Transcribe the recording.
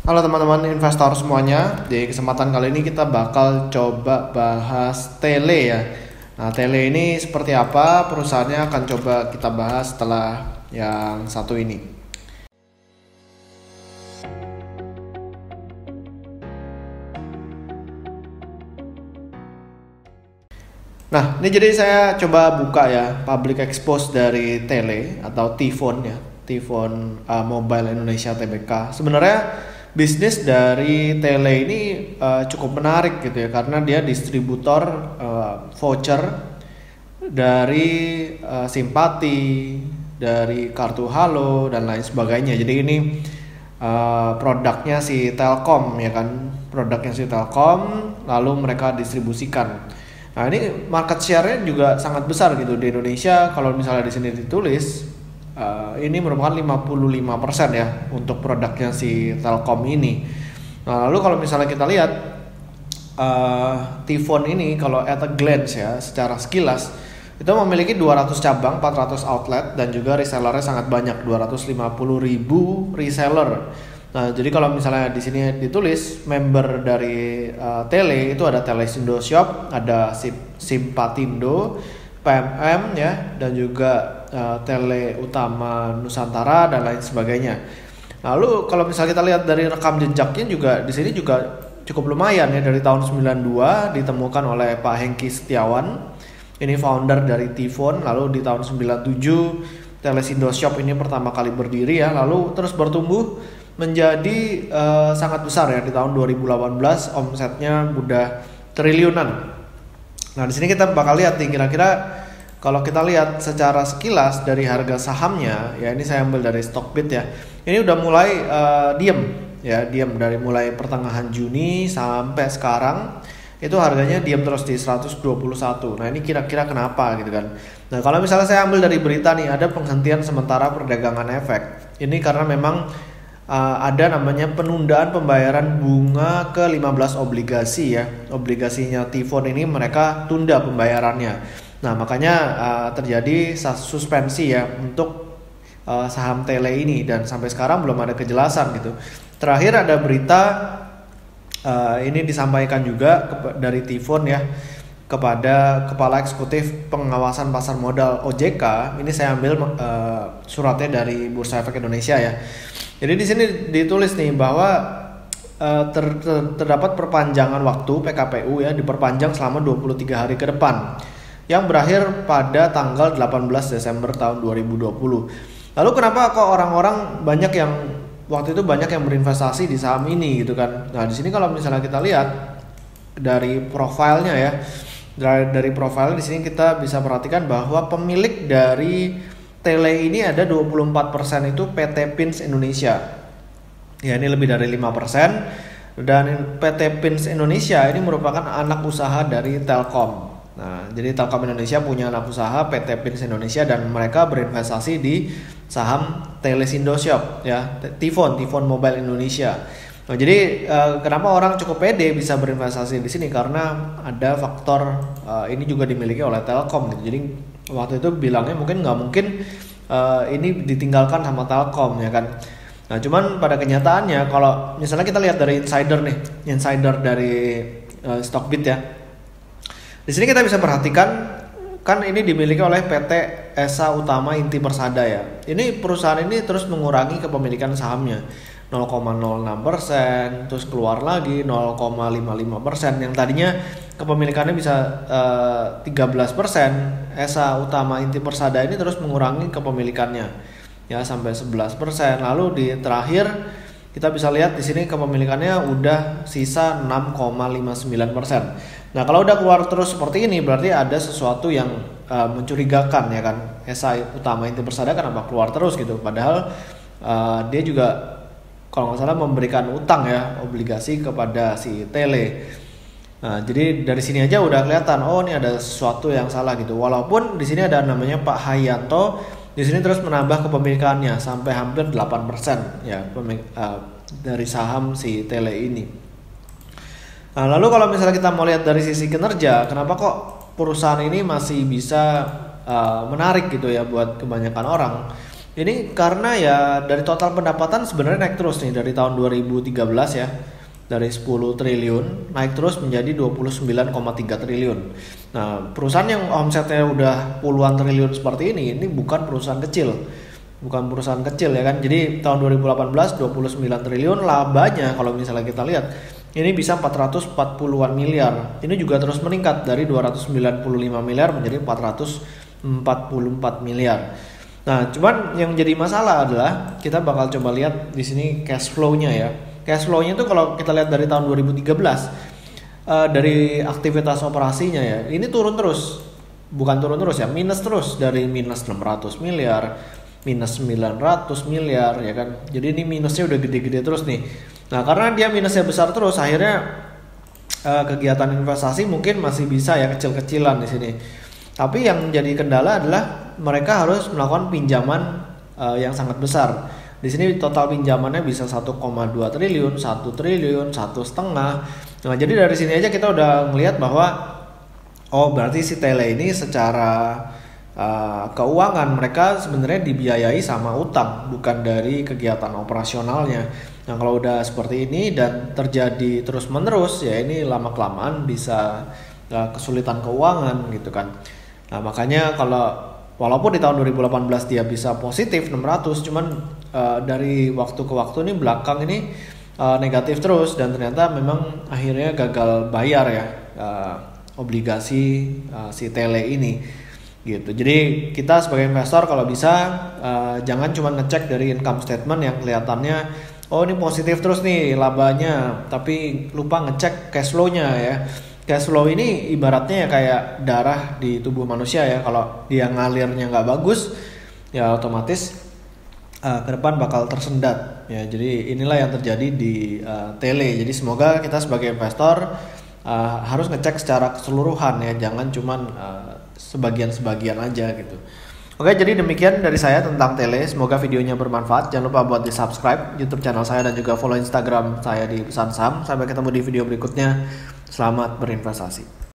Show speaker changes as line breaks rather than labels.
Halo teman-teman investor semuanya. Di kesempatan kali ini kita bakal coba bahas Tele ya. Nah, Tele ini seperti apa? Perusahaannya akan coba kita bahas setelah yang satu ini. Nah, ini jadi saya coba buka ya public expose dari Tele atau Tifon ya, Tifon Mobile Indonesia Tbk. Sebenarnya bisnis dari Tele ini cukup menarik gitu ya, karena dia distributor voucher dari Simpati, dari kartu Halo dan lain sebagainya. Jadi ini produknya si Telkom ya kan, produknya si Telkom lalu mereka distribusikan. Nah, ini market share-nya juga sangat besar gitu di Indonesia. Kalau misalnya di sini ditulis ini merupakan 55% ya untuk produknya si Telkom ini. Nah, lalu kalau misalnya kita lihat Tifon ini kalau at a glance ya, secara sekilas itu memiliki 200 cabang, 400 outlet dan juga resellernya sangat banyak, 250.000 reseller. Nah, jadi kalau misalnya di sini ditulis member dari Tele itu ada Telesindo Shop, ada Simpatindo, PMM ya, dan juga Tele Utama Nusantara dan lain sebagainya. Lalu kalau misalnya kita lihat dari rekam jejaknya juga di sini juga cukup lumayan ya, dari tahun 92 ditemukan oleh Pak Hengki Setiawan. Ini founder dari Tifon, lalu di tahun 97 Telesindo Shop ini pertama kali berdiri ya, lalu terus bertumbuh menjadi sangat besar ya. Di tahun 2018 omsetnya udah triliunan. Nah, di sini kita bakal lihat nih kira-kira kalau kita lihat secara sekilas dari harga sahamnya ya, ini saya ambil dari Stockbit ya. Ini udah mulai diam dari mulai pertengahan Juni sampai sekarang itu harganya diam terus di 121. Nah, ini kira-kira kenapa gitu kan. Nah, kalau misalnya saya ambil dari berita nih, ada penghentian sementara perdagangan efek. Ini karena memang ada namanya penundaan pembayaran bunga ke 15 obligasi ya. Obligasinya Tifon ini mereka tunda pembayarannya. Nah, makanya terjadi suspensi ya untuk saham Tele ini, dan sampai sekarang belum ada kejelasan gitu. Terakhir ada berita ini disampaikan juga dari Tifon ya kepada Kepala Eksekutif Pengawasan Pasar Modal OJK. Ini saya ambil suratnya dari Bursa Efek Indonesia ya. Jadi di sini ditulis nih bahwa terdapat perpanjangan waktu PKPU ya, diperpanjang selama 23 hari ke depan yang berakhir pada tanggal 18 Desember tahun 2020. Lalu kenapa kok orang-orang banyak yang waktu itu banyak yang berinvestasi di saham ini gitu kan. Nah, di sini kalau misalnya kita lihat dari profilnya ya, dari profil di sini kita bisa perhatikan bahwa pemilik dari Tele ini ada 24% itu PT Pins Indonesia. Ya, ini lebih dari 5%, dan PT Pins Indonesia ini merupakan anak usaha dari Telkom. Nah, jadi Telkom Indonesia punya anak usaha PT Pins Indonesia dan mereka berinvestasi di saham Telesindo Shop ya, Tifon Mobile Indonesia. Nah, jadi kenapa orang cukup pede bisa berinvestasi di sini, karena ada faktor ini juga dimiliki oleh Telkom gitu. Jadi waktu itu bilangnya mungkin nggak mungkin ini ditinggalkan sama Telkom ya kan. Nah, cuman pada kenyataannya kalau misalnya kita lihat dari insider dari Stockbit ya, di sini kita bisa perhatikan kan ini dimiliki oleh PT Esa Utama Inti Persada ya. Ini perusahaan ini terus mengurangi kepemilikan sahamnya 0,06%, terus keluar lagi 0,55%. Yang tadinya kepemilikannya bisa 13%, Esa Utama Inti Persada ini terus mengurangi kepemilikannya ya sampai 11%. Lalu di terakhir kita bisa lihat di sini kepemilikannya udah sisa 6,59%. Nah, kalau udah keluar terus seperti ini berarti ada sesuatu yang mencurigakan ya kan. Esa Utama Inti Persada kenapa keluar terus gitu, padahal dia juga kalau nggak salah memberikan utang ya, obligasi kepada si Tele. Nah, jadi dari sini aja udah kelihatan, oh ini ada sesuatu yang salah gitu. Walaupun di sini ada namanya Pak Hayanto, di sini terus menambah kepemilikannya sampai hampir 8% ya dari saham si Tele ini. Nah, lalu kalau misalnya kita mau lihat dari sisi kinerja, kenapa kok perusahaan ini masih bisa menarik gitu ya buat kebanyakan orang? Ini karena ya dari total pendapatan sebenarnya naik terus nih dari tahun 2013 ya. Dari 10 triliun naik terus menjadi 29,3 triliun. Nah, perusahaan yang omsetnya udah puluhan triliun seperti ini bukan perusahaan kecil. Bukan perusahaan kecil ya kan. Jadi tahun 2018 29 triliun, labanya kalau misalnya kita lihat ini bisa 440-an miliar. Ini juga terus meningkat dari 295 miliar menjadi 444 miliar. Nah, cuman yang jadi masalah adalah kita bakal coba lihat di sini cash flow-nya ya. Cash flow-nya itu kalau kita lihat dari tahun 2013 dari aktivitas operasinya ya, ini turun terus. Bukan turun terus ya, minus terus dari minus 600 miliar, minus 900 miliar ya kan. Jadi ini minusnya udah gede-gede terus nih. Nah, karena dia minusnya besar terus, akhirnya kegiatan investasi mungkin masih bisa ya kecil-kecilan di sini. Tapi yang jadi kendala adalah mereka harus melakukan pinjaman yang sangat besar. Di sini total pinjamannya bisa 1,2 triliun, 1 triliun, 1,5. Nah, jadi dari sini aja kita udah ngelihat bahwa berarti si Tele ini secara keuangan mereka sebenarnya dibiayai sama utang, bukan dari kegiatan operasionalnya. Nah, kalau udah seperti ini dan terjadi terus-menerus ya ini lama-kelamaan bisa kesulitan keuangan gitu kan. Nah, makanya walaupun di tahun 2018 dia bisa positif 600, cuman dari waktu ke waktu ini belakang ini negatif terus dan ternyata memang akhirnya gagal bayar ya obligasi si Tele ini gitu. Jadi kita sebagai investor kalau bisa jangan cuma ngecek dari income statement yang kelihatannya ini positif terus nih labanya, tapi lupa ngecek cash flow-nya ya. Cash flow ini ibaratnya ya kayak darah di tubuh manusia ya, kalau dia ngalirnya nggak bagus ya otomatis ke depan bakal tersendat ya. Jadi inilah yang terjadi di Tele. Jadi semoga kita sebagai investor harus ngecek secara keseluruhan ya, jangan cuman sebagian-sebagian aja gitu. Oke, jadi demikian dari saya tentang Tele. Semoga videonya bermanfaat. Jangan lupa buat di subscribe YouTube channel saya dan juga follow Instagram saya di Pesan Saham. Sampai ketemu di video berikutnya. Selamat berinvestasi.